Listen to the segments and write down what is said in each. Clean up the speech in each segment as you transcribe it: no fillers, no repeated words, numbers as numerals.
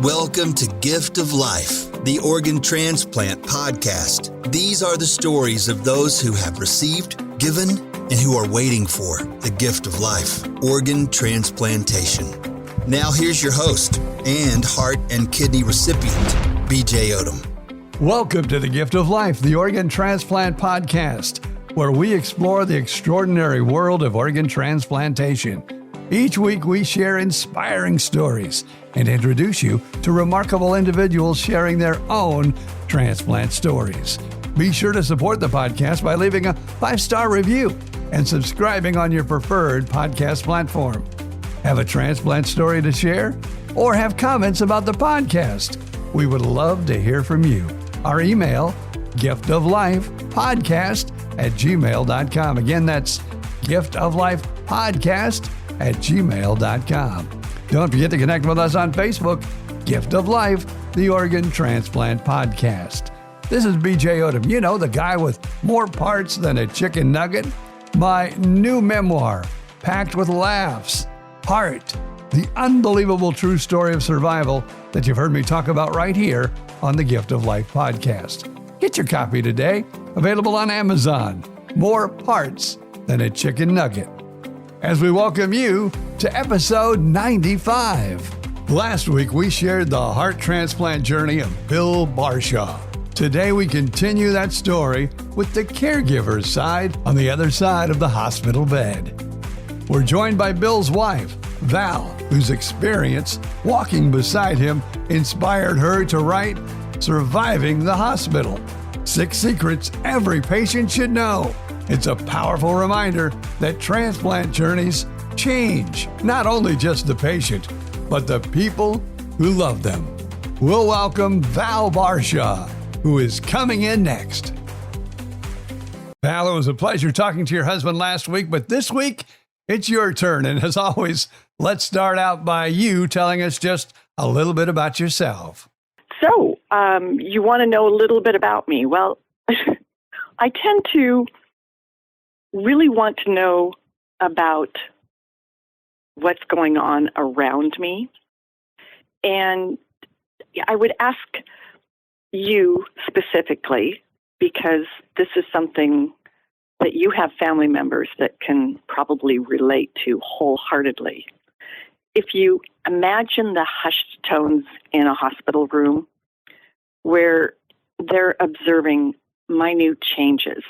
Welcome to Gift of Life, the Organ Transplant podcast. These are the stories of those who have received, given, and who are waiting for the gift of life, organ transplantation. Now here's your host and heart and kidney recipient, BJ Odom. Welcome to the Gift of Life, the Organ Transplant podcast, where we explore the extraordinary world of organ transplantation. Each week we share inspiring stories and introduce you to remarkable individuals sharing their own transplant stories. Be sure to support the podcast by leaving a 5-star review and subscribing on your preferred podcast platform. Have a transplant story to share or have comments about the podcast? We would love to hear from you. Our email, giftoflifepodcast@gmail.com. Again, that's giftoflifepodcast@gmail.com. Don't forget to connect with us on Facebook, Gift of Life, the Organ Transplant Podcast. This is BJ Odom, you know, the guy with more parts than a chicken nugget. My new memoir, packed with laughs, heart, the unbelievable true story of survival that you've heard me talk about right here on the Gift of Life podcast. Get your copy today, available on Amazon. More parts than a chicken nugget. As we welcome you to episode 95. Last week, we shared the heart transplant journey of Bill Barschaw. Today, we continue that story with the caregiver's side on the other side of the hospital bed. We're joined by Bill's wife, Val, whose experience walking beside him inspired her to write Surviving the Hospital: 6 Secrets Every Patient Should Know. It's a powerful reminder that transplant journeys change not only just the patient, but the people who love them. We'll welcome Val Barschaw, who is coming in next. Val, it was a pleasure talking to your husband last week, but this week, it's your turn. And as always, let's start out by you telling us just a little bit about yourself. So, you want to know a little bit about me? Well, I tend to really want to know about what's going on around me. And I would ask you specifically, because this is something that you have family members that can probably relate to wholeheartedly. If you imagine the hushed tones in a hospital room where they're observing minute changes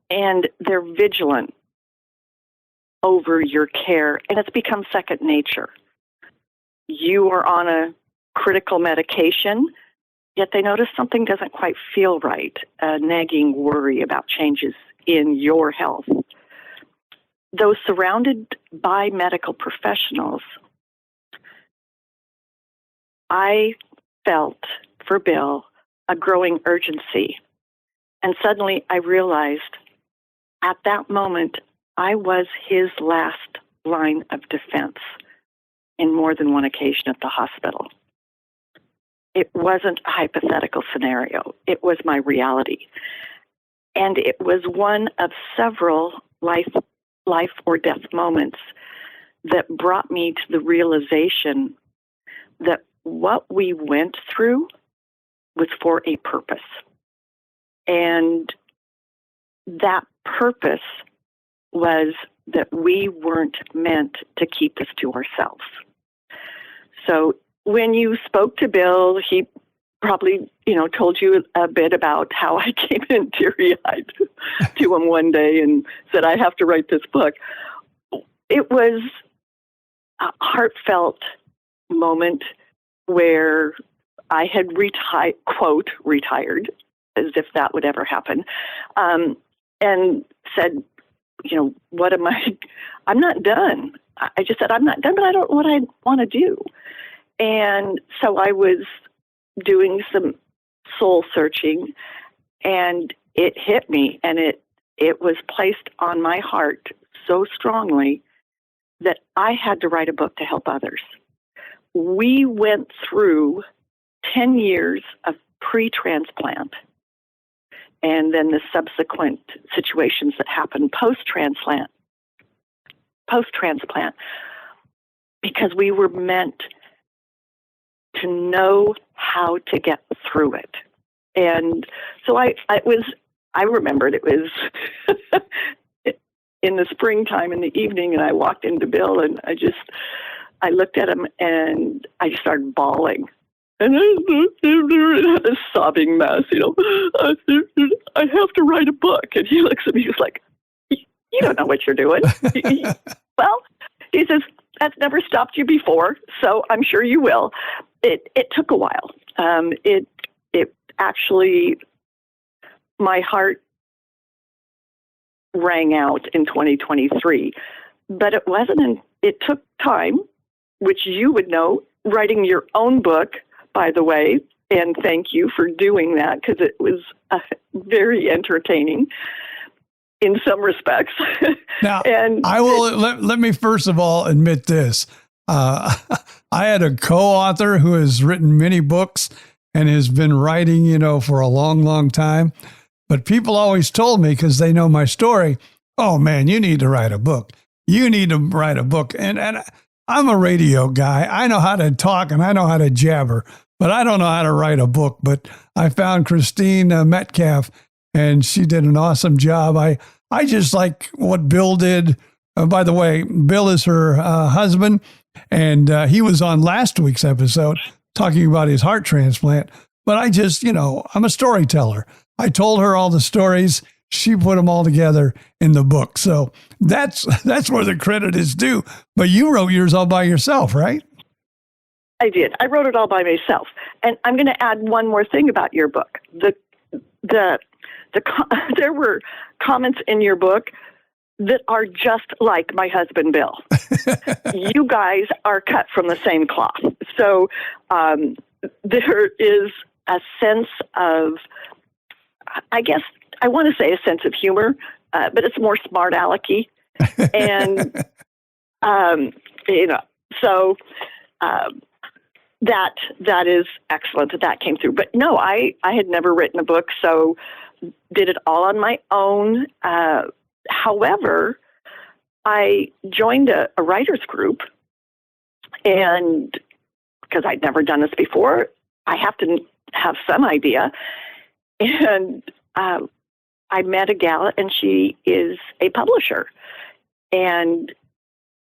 and they're vigilant over your care, and it's become second nature. You are on a critical medication, yet they notice something doesn't quite feel right, a nagging worry about changes in your health. Though surrounded by medical professionals, I felt for Bill a growing urgency. And suddenly I realized at that moment I was his last line of defense in more than one occasion at the hospital. It wasn't a hypothetical scenario. It was my reality. And it was one of several life or death moments that brought me to the realization that what we went through was for a purpose. And that purpose was that we weren't meant to keep this to ourselves. So when you spoke to Bill, he probably, told you a bit about how I came in teary-eyed to him one day and said, I have to write this book. It was a heartfelt moment where I had quote, retired, as if that would ever happen, and said, what am I'm not done. I just said, I'm not done, but I don't know what I want to do. And so I was doing some soul searching, and it hit me, and it was placed on my heart so strongly that I had to write a book to help others. We went through 10 years of pre-transplant and then the subsequent situations that happened post-transplant, because we were meant to know how to get through it. And so I remembered it was in the springtime in the evening, and I walked into Bill, and I looked at him, and I just started bawling. And a sobbing mess, I have to write a book. And he looks at me, he's like, you don't know what you're doing. Well, he says, that's never stopped you before, so I'm sure you will. It took a while. It actually, my heart rang out in 2023, but it took time, which you would know, writing your own book, by the way, and thank you for doing that, because it was very entertaining in some respects. Now, and I will let me first of all admit this. I had a co-author who has written many books and has been writing, for a long, long time. But people always told me, because they know my story, oh, man, you need to write a book. You need to write a book. And I'm a radio guy. I know how to talk and I know how to jabber, but I don't know how to write a book. But I found Christine Metcalf, and she did an awesome job. I just like what Bill did. By the way, Bill is her husband, and he was on last week's episode talking about his heart transplant. But I just, I'm a storyteller. I told her all the stories. She put them all together in the book. So that's where the credit is due. But you wrote yours all by yourself, right? I did. I wrote it all by myself. And I'm going to add one more thing about your book. There were comments in your book that are just like my husband, Bill. You guys are cut from the same cloth. So there is a sense of, I guess, I want to say a sense of humor, but it's more smart alecky. And, so that is excellent that came through. But no, I had never written a book, so did it all on my own. However, I joined a writer's group, and because I'd never done this before, I have to have some idea. And I met a gal, and she is a publisher. And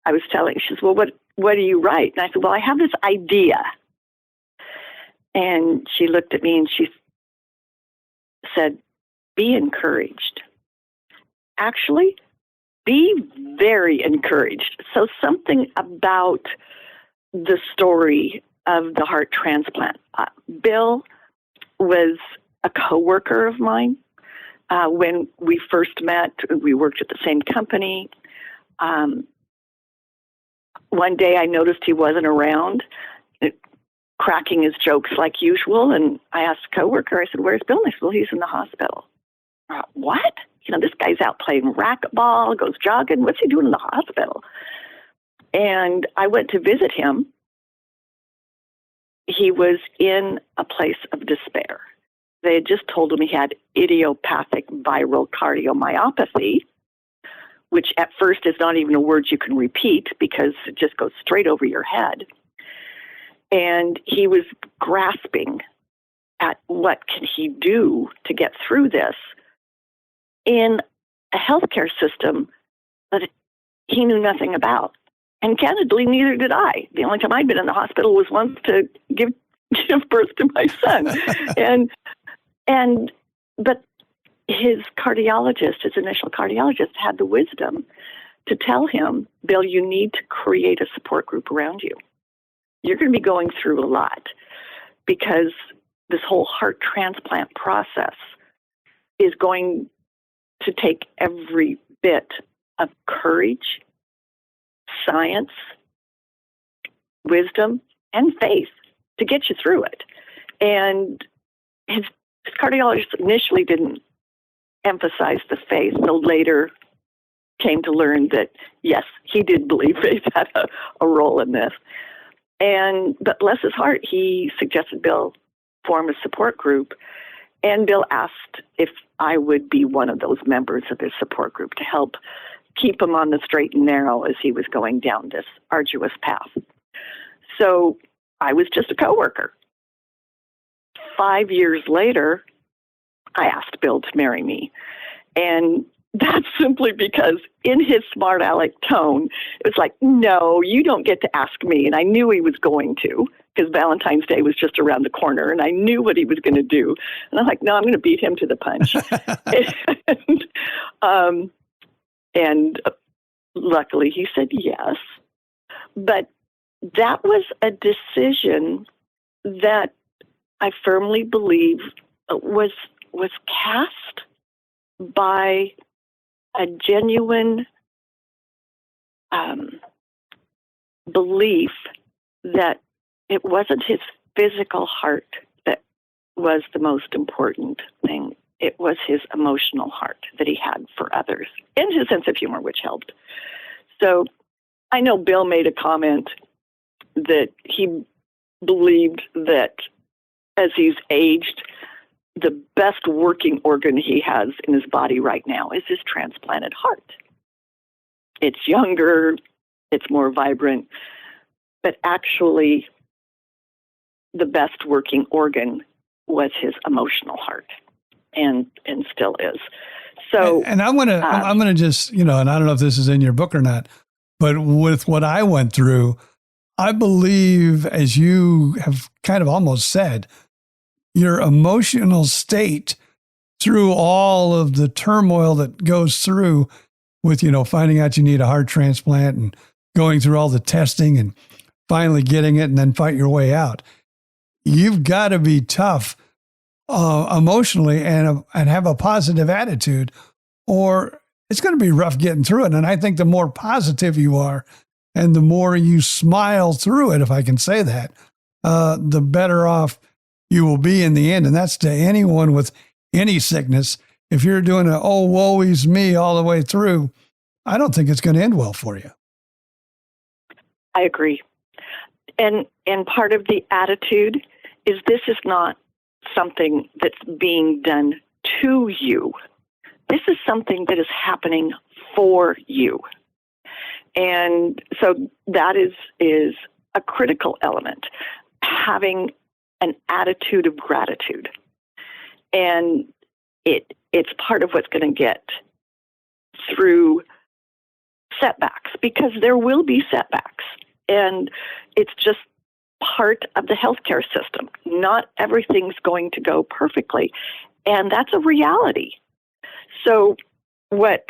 I was telling, she says, well, what do you write? And I said, well, I have this idea. And she looked at me and she said, be encouraged. Actually, be very encouraged. So something about the story of the heart transplant. Bill was a coworker of mine. When we first met, we worked at the same company. One day I noticed he wasn't around, cracking his jokes like usual. And I asked a coworker, I said, where's Bill? And they said, well, he's in the hospital. What? This guy's out playing racquetball, goes jogging. What's he doing in the hospital? And I went to visit him. He was in a place of despair. They had just told him he had idiopathic viral cardiomyopathy, which at first is not even a word you can repeat because it just goes straight over your head. And he was grasping at what can he do to get through this in a healthcare system that he knew nothing about. And candidly, neither did I. The only time I'd been in the hospital was once to give birth to my son. But his cardiologist, his initial cardiologist, had the wisdom to tell him, Bill, you need to create a support group around you. You're going to be going through a lot because this whole heart transplant process is going to take every bit of courage, science, wisdom, and faith to get you through it. And his cardiologist initially didn't emphasize the faith, though later came to learn that, yes, he did believe faith had a role in this. But bless his heart, he suggested Bill form a support group. And Bill asked if I would be one of those members of his support group to help keep him on the straight and narrow as he was going down this arduous path. So I was just a coworker. 5 years later, I asked Bill to marry me. And that's simply because in his smart aleck tone, it was like, no, you don't get to ask me. And I knew he was going to, because Valentine's Day was just around the corner, and I knew what he was going to do. And I'm like, no, I'm going to beat him to the punch. and luckily he said yes. But that was a decision that I firmly believe was cast by a genuine belief that it wasn't his physical heart that was the most important thing. It was his emotional heart that he had for others, and his sense of humor, which helped. So I know Bill made a comment that he believed that as he's aged, the best working organ he has in his body right now is his transplanted heart. It's younger, it's more vibrant, but actually the best working organ was his emotional heart, and still is. So, and I'm gonna just, and I don't know if this is in your book or not, but with what I went through, I believe, as you have kind of almost said, your emotional state through all of the turmoil that goes through with, finding out you need a heart transplant and going through all the testing and finally getting it and then fight your way out. You've got to be tough emotionally and have a positive attitude, or it's going to be rough getting through it. And I think the more positive you are and the more you smile through it, if I can say that, the better off you will be in the end. And that's to anyone with any sickness. If you're doing a, oh, woe is me all the way through, I don't think it's going to end well for you. I agree. And part of the attitude is this is not something that's being done to you. This is something that is happening for you. And so that is a critical element, having an attitude of gratitude. And it's part of what's going to get through setbacks, because there will be setbacks. And it's just part of the healthcare system. Not everything's going to go perfectly. And that's a reality. So what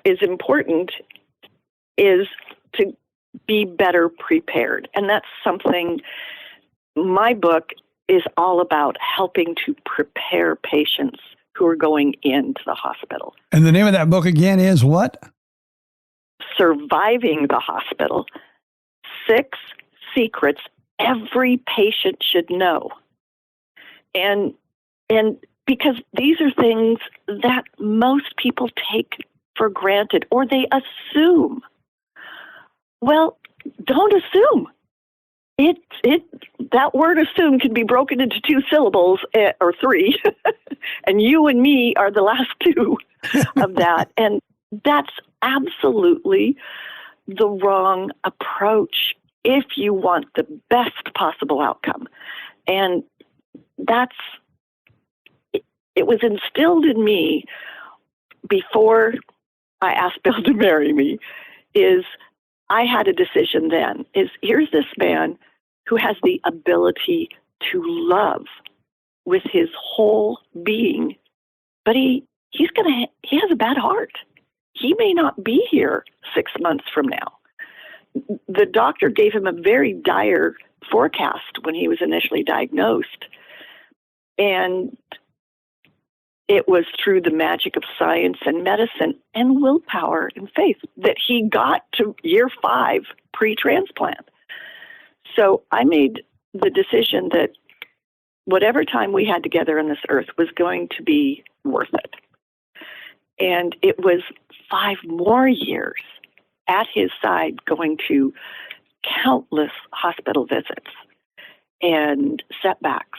is important is to be better prepared. And that's something my book is all about, helping to prepare patients who are going into the hospital. And the name of that book again is what? Surviving the Hospital: 6 Secrets Every Patient Should Know. And because these are things that most people take for granted, or they assume. Well, don't assume. That word assume can be broken into 2 syllables or 3, and you and me are the last 2 of that. And that's absolutely the wrong approach if you want the best possible outcome. And it was instilled in me before I asked Bill to marry me, is I had a decision then, is here's this man who has the ability to love with his whole being, but he has a bad heart. He may not be here 6 months from now. The doctor gave him a very dire forecast when he was initially diagnosed. And it was through the magic of science and medicine and willpower and faith that he got to year 5 pre-transplant. So I made the decision that whatever time we had together on this earth was going to be worth it. And it was 5 more years at his side, going to countless hospital visits and setbacks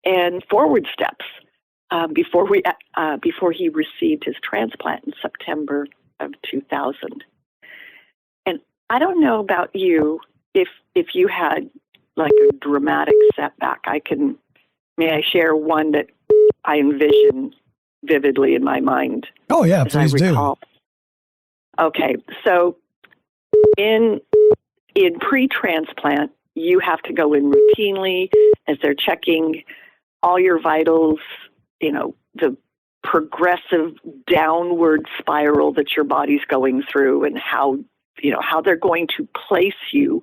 and forward steps before he received his transplant in September of 2000. And I don't know about you, if you had like a dramatic setback, may I share one that I envision vividly in my mind? Oh, yeah, as I please do. recall. Okay, so in pre-transplant, you have to go in routinely as they're checking all your vitals, the progressive downward spiral that your body's going through, and how they're going to place you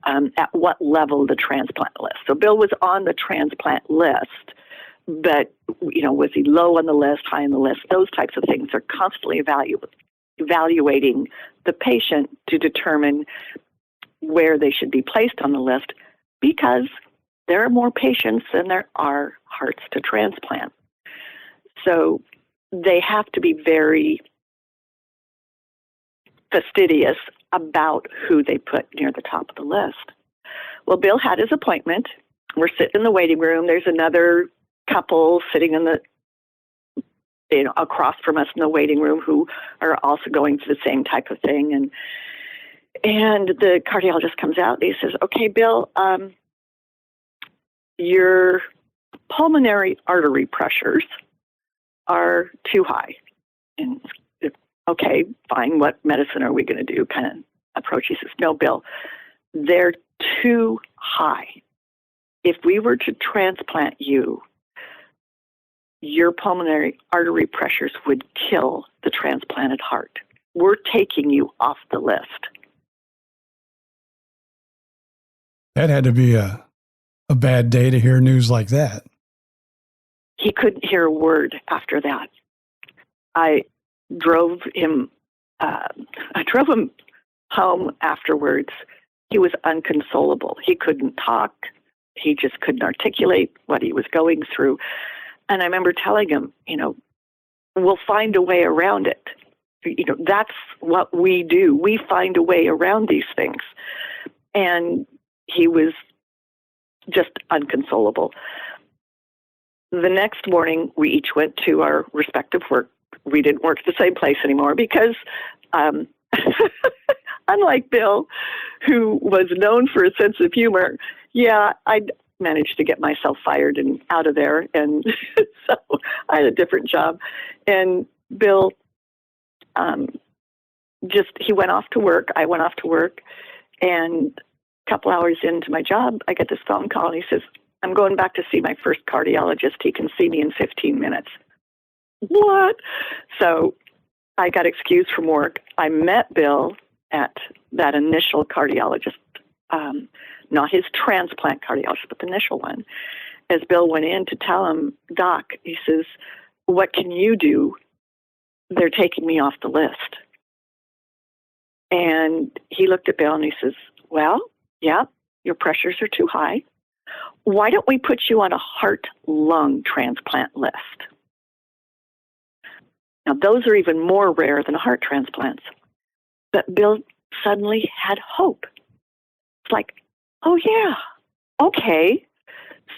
at what level of the transplant list. So Bill was on the transplant list, but was he low on the list, high on the list? Those types of things are constantly evaluating the patient to determine where they should be placed on the list, because there are more patients than there are hearts to transplant. So they have to be very fastidious about who they put near the top of the list. Well, Bill had his appointment. We're sitting in the waiting room. There's another couple sitting in across from us in the waiting room who are also going through the same type of thing. And the cardiologist comes out and he says, "Okay, Bill, your pulmonary artery pressures are too high." And okay, fine, what medicine are we going to do? Kind of approach. He says, "No, Bill, they're too high. If we were to transplant you, your pulmonary artery pressures would kill the transplanted heart. We're taking you off the list." That had to be a bad day to hear news like that. He couldn't hear a word after that. I drove him home afterwards. He was unconsolable. He couldn't talk. He just couldn't articulate what he was going through. And I remember telling him, we'll find a way around it. That's what we do. We find a way around these things. And he was just unconsolable. The next morning, we each went to our respective work. We didn't work at the same place anymore because, unlike Bill, who was known for a sense of humor, I'd managed to get myself fired and out of there. And so I had a different job. And Bill, he went off to work. I went off to work. And a couple hours into my job, I get this phone call and he says, "I'm going back to see my first cardiologist. He can see me in 15 minutes. What? So I got excused from work. I met Bill at that initial cardiologist, not his transplant cardiologist, but the initial one. As Bill went in to tell him, "Doc," he says, "what can you do? They're taking me off the list." And he looked at Bill and he says, "Well, yeah, your pressures are too high. Why don't we put you on a heart-lung transplant list?" Now, those are even more rare than heart transplants. But Bill suddenly had hope. It's like, oh, yeah, okay.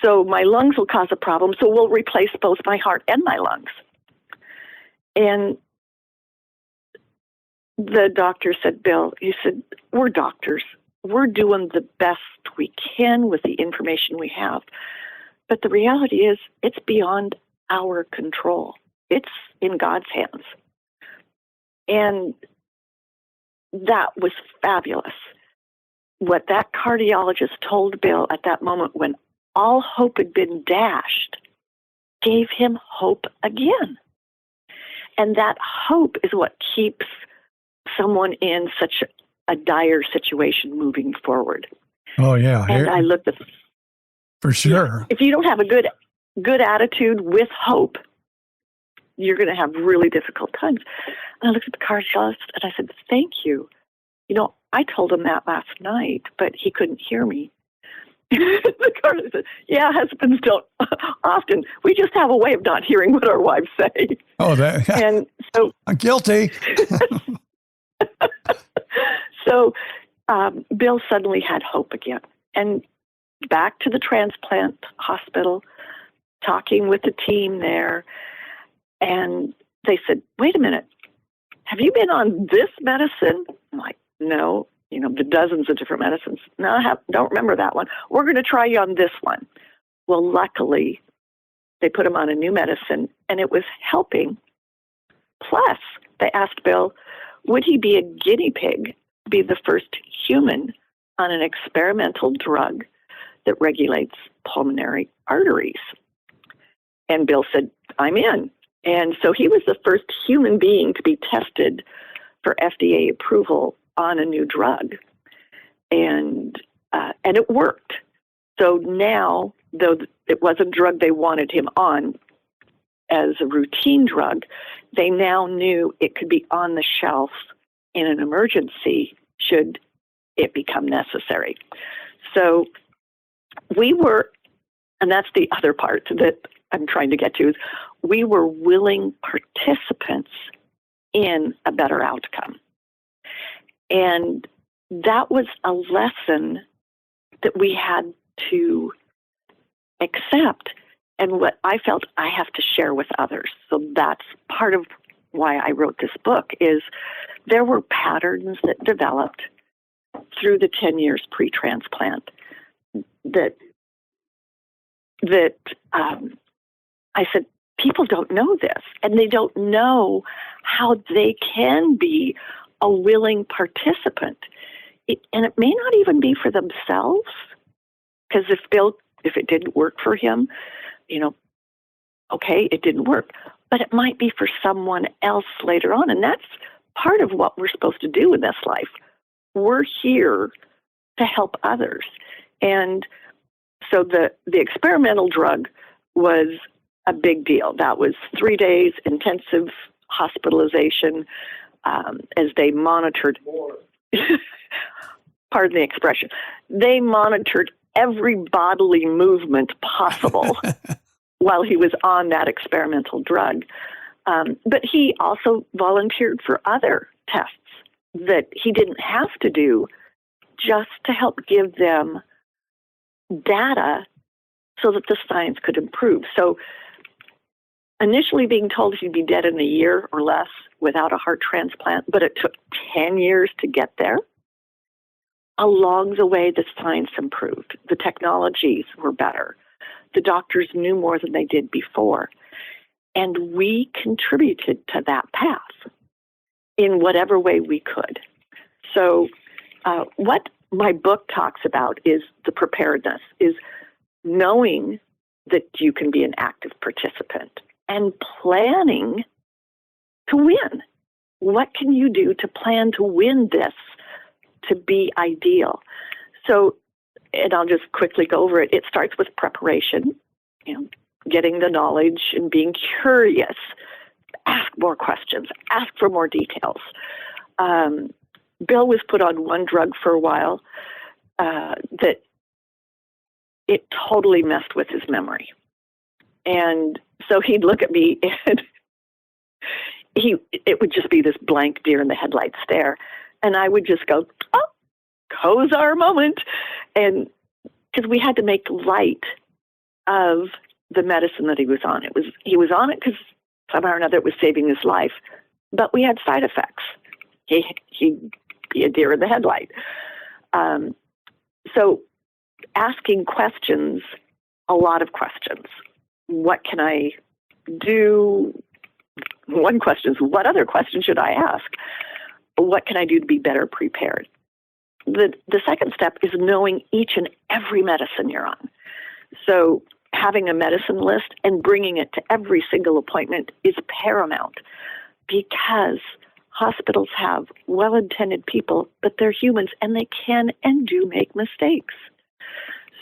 So my lungs will cause a problem, so we'll replace both my heart and my lungs. And the doctor said, "Bill," he said, "we're doctors. We're doing the best we can with the information we have. But the reality is it's beyond our control. It's in God's hands." And that was fabulous. What that cardiologist told Bill at that moment, when all hope had been dashed, gave him hope again. And that hope is what keeps someone in such a dire situation moving forward. Oh, yeah. And I looked at, for sure. if you don't have a good attitude with hope, you're going to have really difficult times. And I looked at the cardiologist and I said, "Thank you. I told him that last night, but he couldn't hear me." The cardiologist said, "Yeah, husbands don't often. We just have a way of not hearing what our wives say." Oh, and so I'm guilty. So Bill suddenly had hope again. And back to the transplant hospital, talking with the team there. And they said, "Wait a minute, have you been on this medicine?" I'm like, "No." the dozens of different medicines. No, don't remember that one. We're going to try you on this one. Well, luckily, they put him on a new medicine, and it was helping. Plus, they asked Bill, would he be a guinea pig, be the first human on an experimental drug that regulates pulmonary arteries? And Bill said, I'm in. And so he was the first human being to be tested for FDA approval on a new drug. And it worked. So now, though it was a drug they wanted him on as a routine drug, they now knew it could be on the shelf in an emergency should it become necessary. So we were, and that's the other part that I'm trying to get to, is we were willing participants in a better outcome. And that was a lesson that we had to accept, and what I felt I have to share with others. So that's part of why I wrote this book, is there were patterns that developed through the 10 years pre-transplant that I said, people don't know this, and they don't know how they can be a willing participant. And it may not even be for themselves, because if it didn't work for him, okay, it didn't work, but it might be for someone else later on. And that's part of what we're supposed to do in this life. We're here to help others. And so the experimental drug was a big deal. That was 3 days intensive hospitalization as they monitored, pardon the expression, they monitored every bodily movement possible while he was on that experimental drug. But he also volunteered for other tests that he didn't have to do, just to help give them data so that the science could improve. So initially being told he'd be dead in a year or less without a heart transplant, but it took 10 years to get there. Along the way, the science improved. The technologies were better. The doctors knew more than they did before. And we contributed to that path in whatever way we could. So what my book talks about is the preparedness, is knowing that you can be an active participant and planning to win. What can you do to plan to win this, to be ideal? So, and I'll just quickly go over it. It starts with preparation, getting the knowledge and being curious. Ask more questions, ask for more details. Bill was put on one drug for a while that it totally messed with his memory. And so he'd look at me and it would just be this blank deer in the headlight stare. And I would just go, oh, goes our moment. And because we had to make light of the medicine that he was on. He was on it because somehow or another it was saving his life, but we had side effects. He'd be a deer in the headlight. So asking questions, a lot of questions. What can I do? One question is, what other question should I ask? What can I do to be better prepared? The second step is knowing each and every medicine you're on. So having a medicine list and bringing it to every single appointment is paramount, because hospitals have well-intended people, but they're humans and they can and do make mistakes.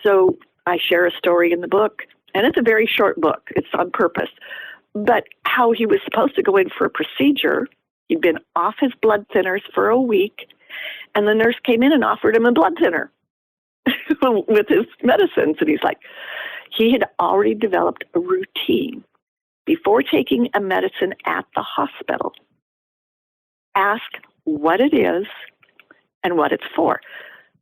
So I share a story in the book, and it's a very short book. It's on purpose. But how he was supposed to go in for a procedure, he'd been off his blood thinners for a week, and the nurse came in and offered him a blood thinner with his medicines. And he's like, he had already developed a routine before taking a medicine at the hospital. Ask what it is and what it's for.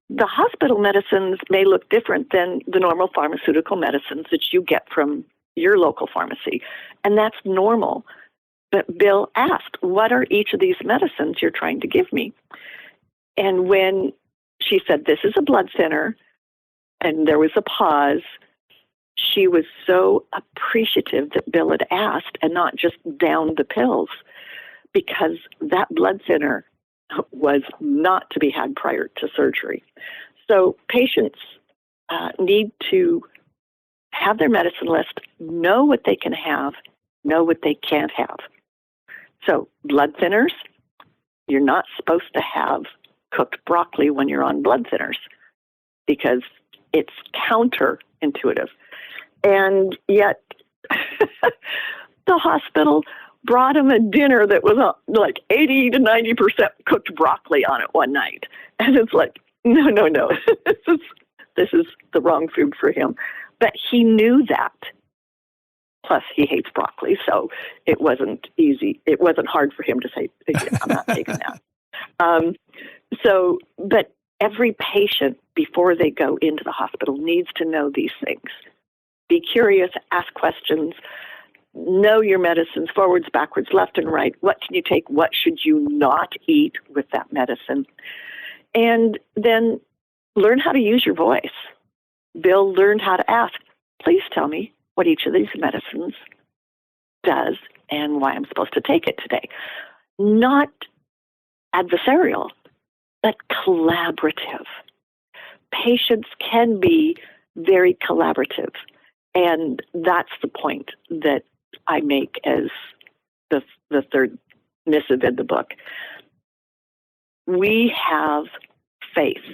The hospital medicines may look different than the normal pharmaceutical medicines that you get from your local pharmacy, and that's normal. But Bill asked, what are each of these medicines you're trying to give me? And when she said, "This is a blood thinner," and there was a pause, she was so appreciative that Bill had asked and not just downed the pills, because that blood thinner was not to be had prior to surgery. So patients need to have their medicine list, know what they can have, know what they can't have. So blood thinners, you're not supposed to have cooked broccoli when you're on blood thinners because it's counterintuitive. And yet the hospital brought him a dinner that was like 80 to 90% cooked broccoli on it one night. And it's like, no. This is the wrong food for him. But he knew that. Plus, he hates broccoli, so it wasn't easy. It wasn't hard for him to say, "I'm not taking that." But every patient, before they go into the hospital, needs to know these things. Be curious, ask questions, know your medicines, forwards, backwards, left and right. What can you take? What should you not eat with that medicine? And then learn how to use your voice. Bill learned how to ask, "Please tell me what each of these medicines does and why I'm supposed to take it today." Not adversarial, but collaborative. Patients can be very collaborative. And that's the point that I make as the third missive in the book. We have faith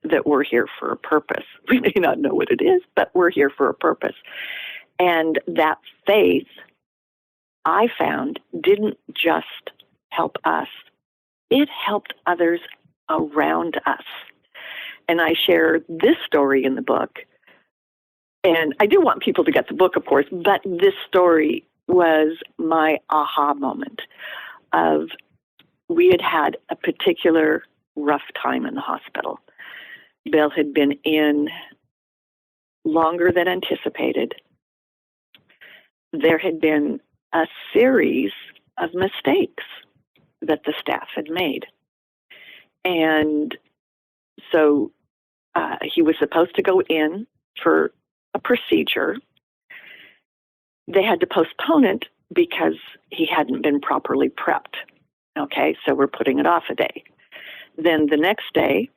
that we're here for a purpose. We may not know what it is, but we're here for a purpose. And that faith, I found, didn't just help us. It helped others around us. And I share this story in the book. And I do want people to get the book, of course, but this story was my aha moment of we had a particular rough time in the hospital. Bill had been in longer than anticipated. There had been a series of mistakes that the staff had made. And so he was supposed to go in for a procedure. They had to postpone it because he hadn't been properly prepped. Okay, so we're putting it off a day. Then the next day,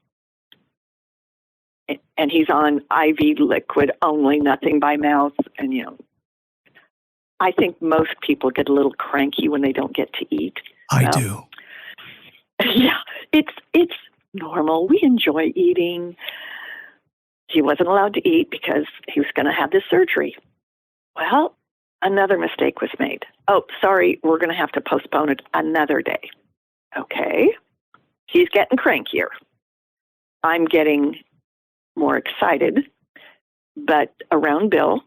and he's on IV liquid only, nothing by mouth. And, I think most people get a little cranky when they don't get to eat. I do. Yeah, it's normal. We enjoy eating. He wasn't allowed to eat because he was going to have this surgery. Well, another mistake was made. Oh, sorry, we're going to have to postpone it another day. Okay. He's getting crankier. I'm getting more excited, but around Bill,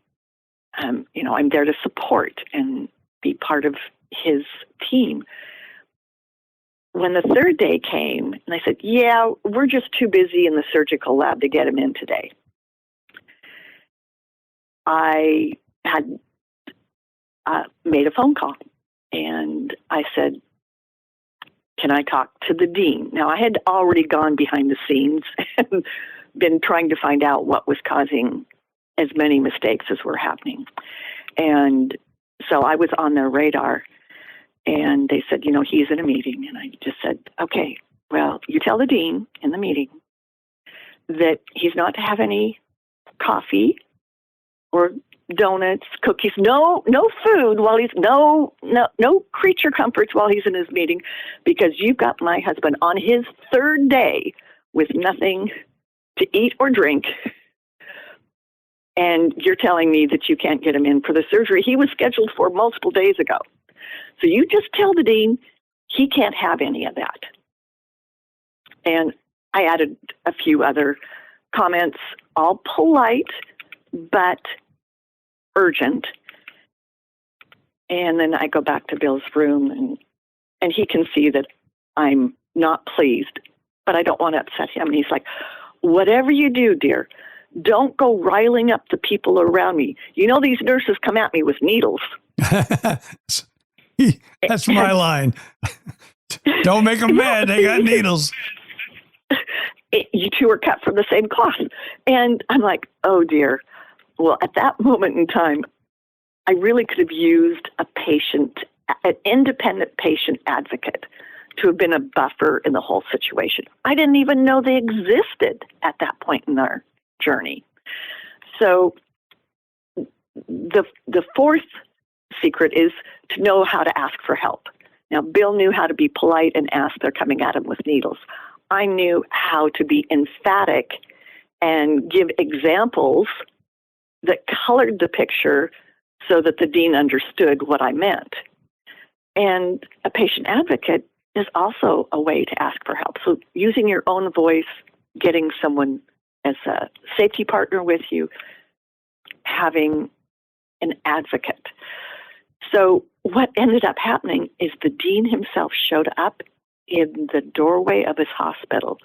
I'm there to support and be part of his team. When the third day came, and I said, "Yeah, we're just too busy in the surgical lab to get him in today." I had made a phone call, and I said, "Can I talk to the dean?" Now, I had already gone behind the scenes and been trying to find out what was causing as many mistakes as were happening. And so I was on their radar. And they said, he's in a meeting. And I just said, "Okay, well, you tell the dean in the meeting that he's not to have any coffee or donuts, cookies, no food while he's, no creature comforts while he's in his meeting, because you've got my husband on his third day with nothing to eat or drink. And you're telling me that you can't get him in for the surgery he was scheduled for multiple days ago. So you just tell the dean he can't have any of that." And I added a few other comments, all polite, but urgent. And then I go back to Bill's room, and he can see that I'm not pleased, but I don't want to upset him. And he's like, "Whatever you do, dear, don't go riling up the people around me. These nurses come at me with needles." That's my line. Don't make them mad. They got needles. You two are cut from the same cloth. And I'm like, oh, dear. Well, at that moment in time, I really could have used an independent patient advocate to have been a buffer in the whole situation. I didn't even know they existed at that point in our journey. So the fourth secret is to know how to ask for help. Now, Bill knew how to be polite and ask they're coming at him with needles. I knew how to be emphatic and give examples that colored the picture so that the dean understood what I meant. And a patient advocate is also a way to ask for help. So using your own voice, getting someone as a safety partner with you, having an advocate. So what ended up happening is the dean himself showed up in the doorway of his hospital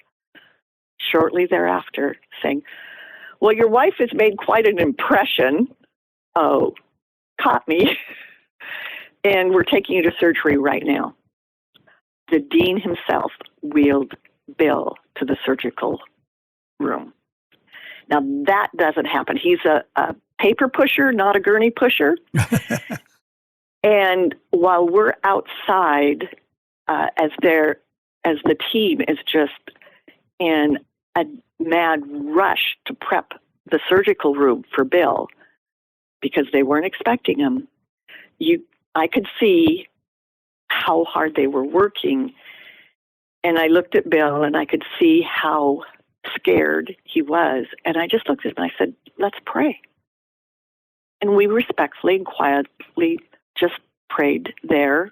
shortly thereafter saying, well, your wife has made quite an impression. Oh, caught me. And we're taking you to surgery right now. The dean himself wheeled Bill to the surgical room. Now, that doesn't happen. He's a paper pusher, not a gurney pusher. And while we're outside, as the team is just in a mad rush to prep the surgical room for Bill, because they weren't expecting him, I could see how hard they were working. And I looked at Bill and I could see how scared he was. And I just looked at him and I said, let's pray. And we respectfully and quietly just prayed there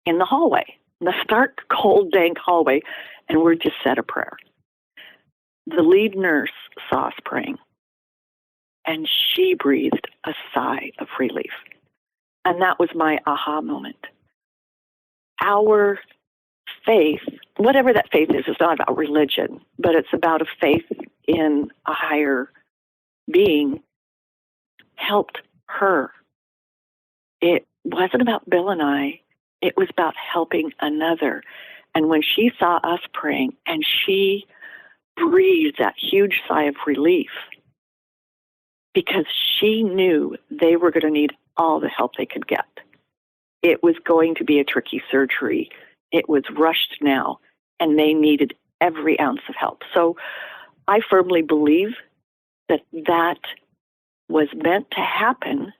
in the hallway, in the stark, cold, dank hallway, and we just said a prayer. The lead nurse saw us praying, and she breathed a sigh of relief. And that was my aha moment. Our faith, whatever that faith is not about religion, but it's about a faith in a higher being, helped her. It wasn't about Bill and I. It was about helping another. And when she saw us praying and she breathed that huge sigh of relief, because she knew they were going to need all the help they could get. It was going to be a tricky surgery. It was rushed now, and they needed every ounce of help. So I firmly believe that was meant to happen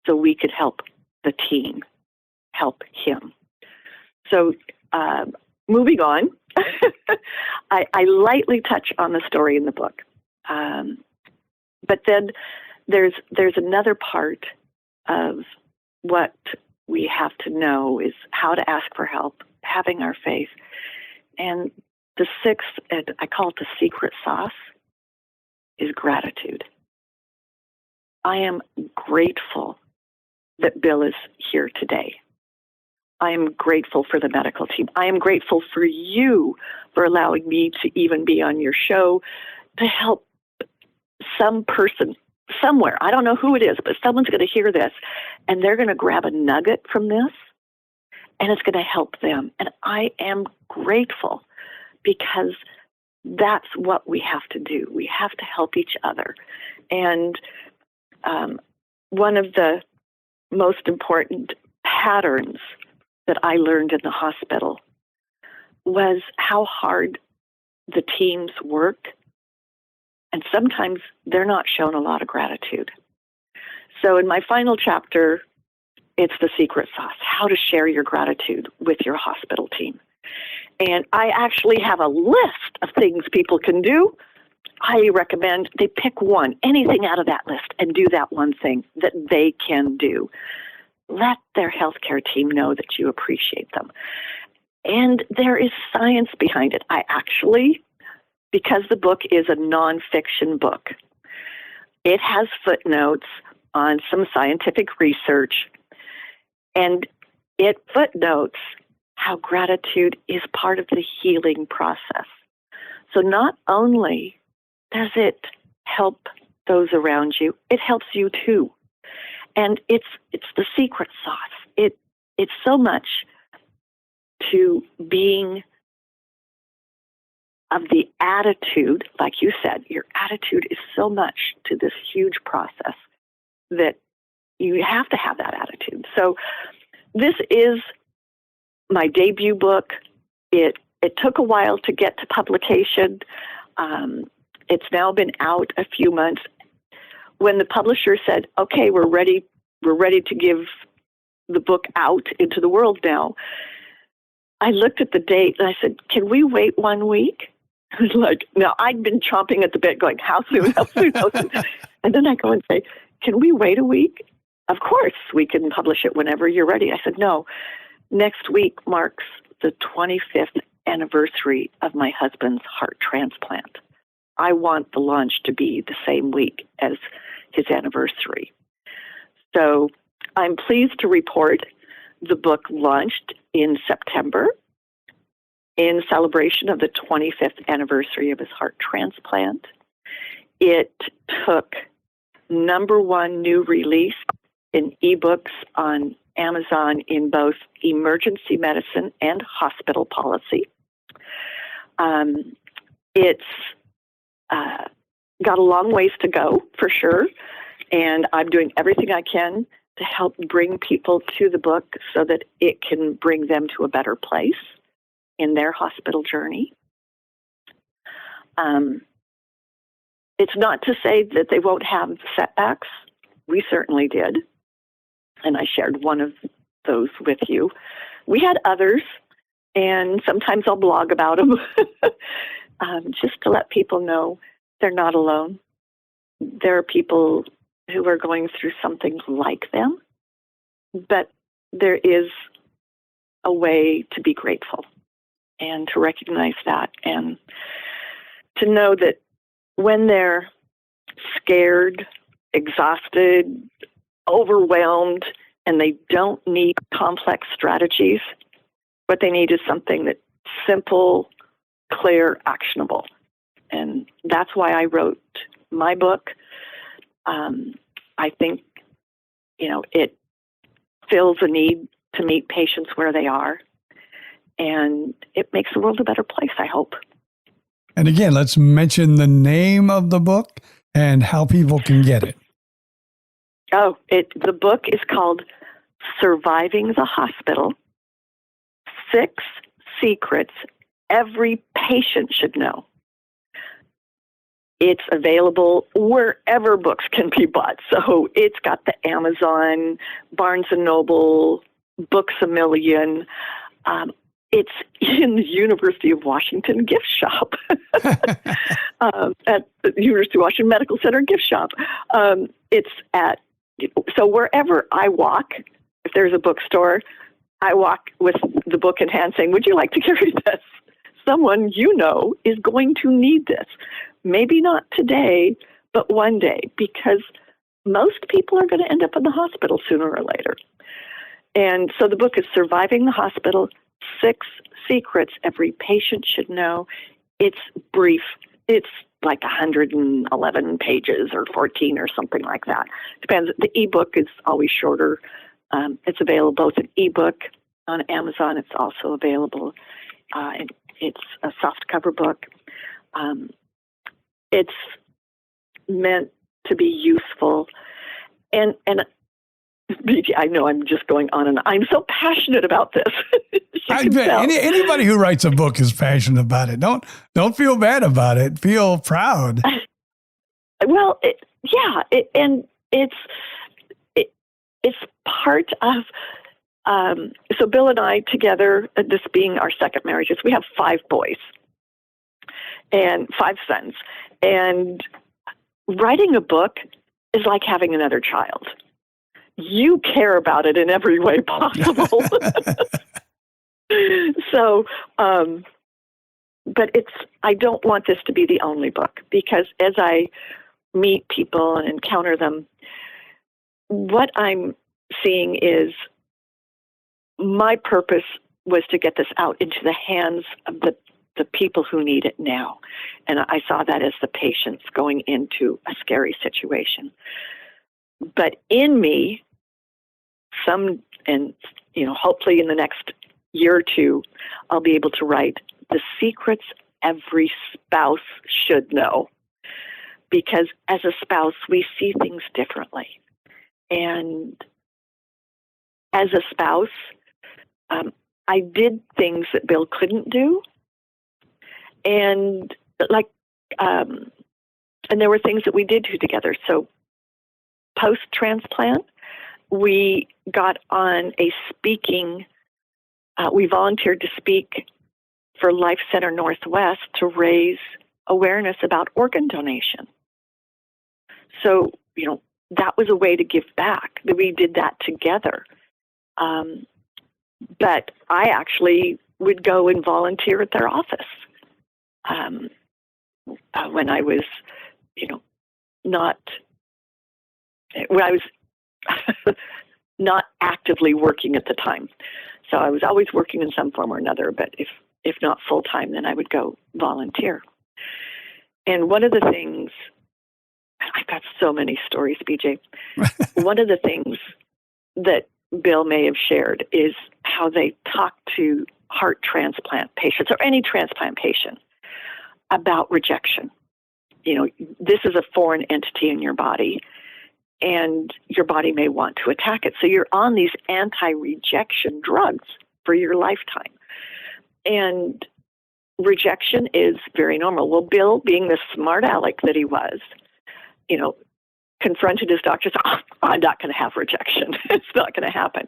so we could help the team, help him. So moving on, I lightly touch on the story in the book. But then there's another part of what we have to know is how to ask for help, having our faith. And the sixth, and I call it the secret sauce, is gratitude. I am grateful that Bill is here today. I am grateful for the medical team. I am grateful for you for allowing me to even be on your show to help some person somewhere. I don't know who it is, but someone's going to hear this and they're going to grab a nugget from this and it's going to help them. And I am grateful because that's what we have to do. We have to help each other. And one of the most important patterns that I learned in the hospital was how hard the teams work. And sometimes they're not shown a lot of gratitude. So in my final chapter, it's the secret sauce, how to share your gratitude with your hospital team. And I actually have a list of things people can do. I recommend they pick one, anything out of that list, and do that one thing that they can do. Let their healthcare team know that you appreciate them. And there is science behind it. I actually, because the book is a nonfiction book, it has footnotes on some scientific research, and it footnotes how gratitude is part of the healing process. So not only does it help those around you, it helps you too. And it's the secret sauce. It's so much to being of the attitude, like you said, your attitude is so much to this huge process that you have to have that attitude. So this is my debut book. It took a while to get to publication. It's now been out a few months. When the publisher said, "Okay, we're ready to give the book out into the world now," I looked at the date and I said, "Can we wait 1 week?" I was like, no, I'd been chomping at the bit going, how soon? And then I go and say, "Can we wait a week?" "Of course, we can publish it whenever you're ready." I said, "No, next week marks the 25th anniversary of my husband's heart transplant. I want the launch to be the same week as his anniversary." So I'm pleased to report the book launched in September in celebration of the 25th anniversary of his heart transplant. It took #1 new release in ebooks on Amazon in both emergency medicine and hospital policy. It's got a long ways to go, for sure, and I'm doing everything I can to help bring people to the book so that it can bring them to a better place in their hospital journey. It's not to say that they won't have setbacks. We certainly did, and I shared one of those with you. We had others, and sometimes I'll blog about them just to let people know they're not alone. There are people who are going through something like them, but there is a way to be grateful and to recognize that, and to know that when they're scared, exhausted, overwhelmed, and they don't need complex strategies, what they need is something that's simple, clear, actionable. And that's why I wrote my book. I think, it fills a need to meet patients where they are, and it makes the world a better place, I hope. And again, let's mention the name of the book and how people can get it. Oh, the book is called Surviving the Hospital: 6 Secrets Every Patient Should Know. It's available wherever books can be bought. So it's got the Amazon, Barnes & Noble, Books A Million. It's in the University of Washington gift shop, at the University of Washington Medical Center gift shop. So wherever I walk, if there's a bookstore, I walk with the book in hand saying, "Would you like to carry this? Someone is going to need this. Maybe not today, but one day, because most people are going to end up in the hospital sooner or later." And so the book is Surviving the Hospital: 6 Secrets Every Patient Should Know. It's brief. It's like 111 pages or 14 or something like that. Depends. The ebook is always shorter. It's available both in ebook on Amazon. It's also available. It's a soft cover book. It's meant to be useful. And I know I'm just going on and on. I'm so passionate about this. I bet anybody who writes a book is passionate about it. Don't feel bad about it. Feel proud. Well, it's part of. So Bill and I together, this being our second marriages, we have 5 boys and 5 sons. And writing a book is like having another child. You care about it in every way possible. So, but I don't want this to be the only book, because as I meet people and encounter them, what I'm seeing is my purpose was to get this out into the hands of the people who need it now. And I saw that as the patients going into a scary situation. But in me, hopefully in the next year or two, I'll be able to write the secrets every spouse should know. Because as a spouse, we see things differently. And as a spouse, I did things that Bill couldn't do. And and there were things that we did do together. So post-transplant, we got on a speaking, we volunteered to speak for Life Center Northwest to raise awareness about organ donation. So, that was a way to give back. We did that together. But I actually would go and volunteer at their office when I was, not actively working at the time. So I was always working in some form or another, but if not full time, then I would go volunteer. And one of the things, I've got so many stories, BJ. One of the things that Bill may have shared is how they talk to heart transplant patients or any transplant patient about rejection. This is a foreign entity in your body, and your body may want to attack it. So you're on these anti-rejection drugs for your lifetime. And rejection is very normal. Well, Bill, being the smart aleck that he was, confronted his doctor, said, I'm not going to have rejection. It's not going to happen.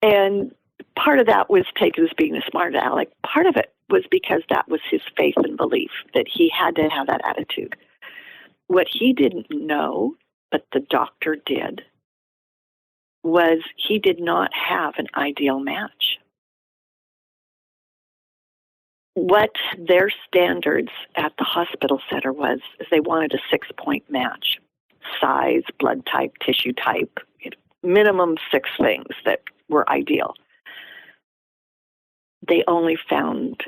And part of that was taken as being a smart aleck. Part of it was because that was his faith and belief, that he had to have that attitude. What he didn't know, but the doctor did, was he did not have an ideal match. What their standards at the hospital center was, is they wanted a 6-point match. Size, blood type, tissue type, minimum 6 things that were ideal. They only found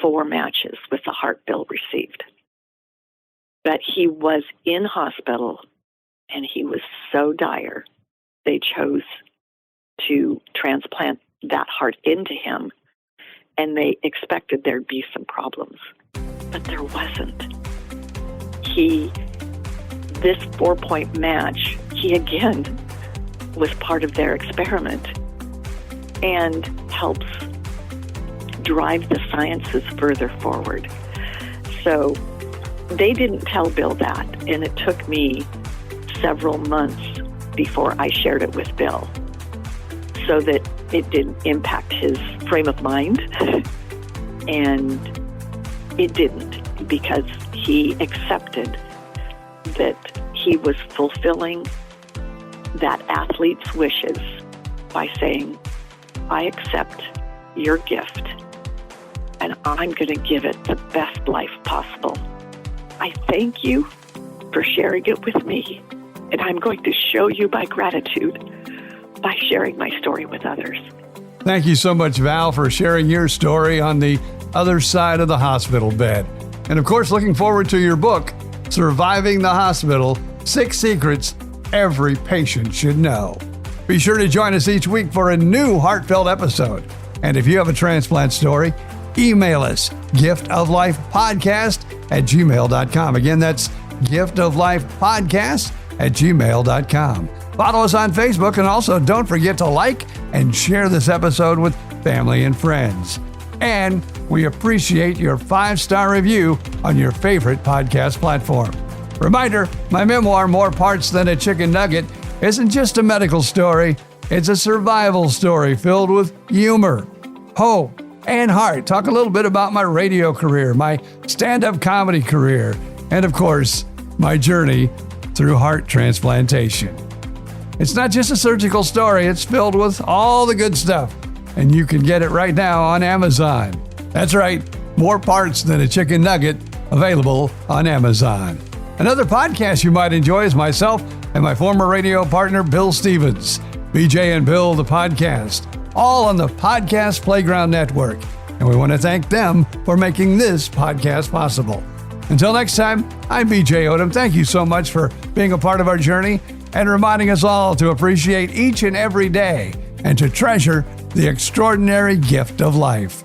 4 matches with the heart Bill received. But he was in hospital, and he was so dire, they chose to transplant that heart into him, and they expected there'd be some problems. But there wasn't. This 4-point match, he again was part of their experiment and helps drive the sciences further forward. So they didn't tell Bill that, and it took me several months before I shared it with Bill so that it didn't impact his frame of mind. And it didn't, because he accepted that he was fulfilling that athlete's wishes by saying, I accept your gift, and I'm going to give it the best life possible. I thank you for sharing it with me, and I'm going to show you my gratitude by sharing my story with others. Thank you so much, Val, for sharing your story on the other side of the hospital bed. And of course, looking forward to your book, Surviving the Hospital, 6 Secrets Every Patient Should Know. Be sure to join us each week for a new heartfelt episode. And if you have a transplant story, email us, giftoflifepodcast@gmail.com. Again, that's giftoflifepodcast@gmail.com. Follow us on Facebook, and also don't forget to like and share this episode with family and friends. And we appreciate your 5-star review on your favorite podcast platform. Reminder, my memoir, More Parts Than a Chicken Nugget, isn't just a medical story. It's a survival story filled with humor, hope, and heart. Talk a little bit about my radio career, my stand-up comedy career, and of course, my journey through heart transplantation. It's not just a surgical story. It's filled with all the good stuff, and you can get it right now on Amazon. That's right, More Parts Than a Chicken Nugget, available on Amazon. Another podcast you might enjoy is myself and my former radio partner, Bill Stevens. BJ and Bill, the podcast, all on the Podcast Playground Network. And we want to thank them for making this podcast possible. Until next time, I'm BJ Odom. Thank you so much for being a part of our journey and reminding us all to appreciate each and every day and to treasure the extraordinary gift of life.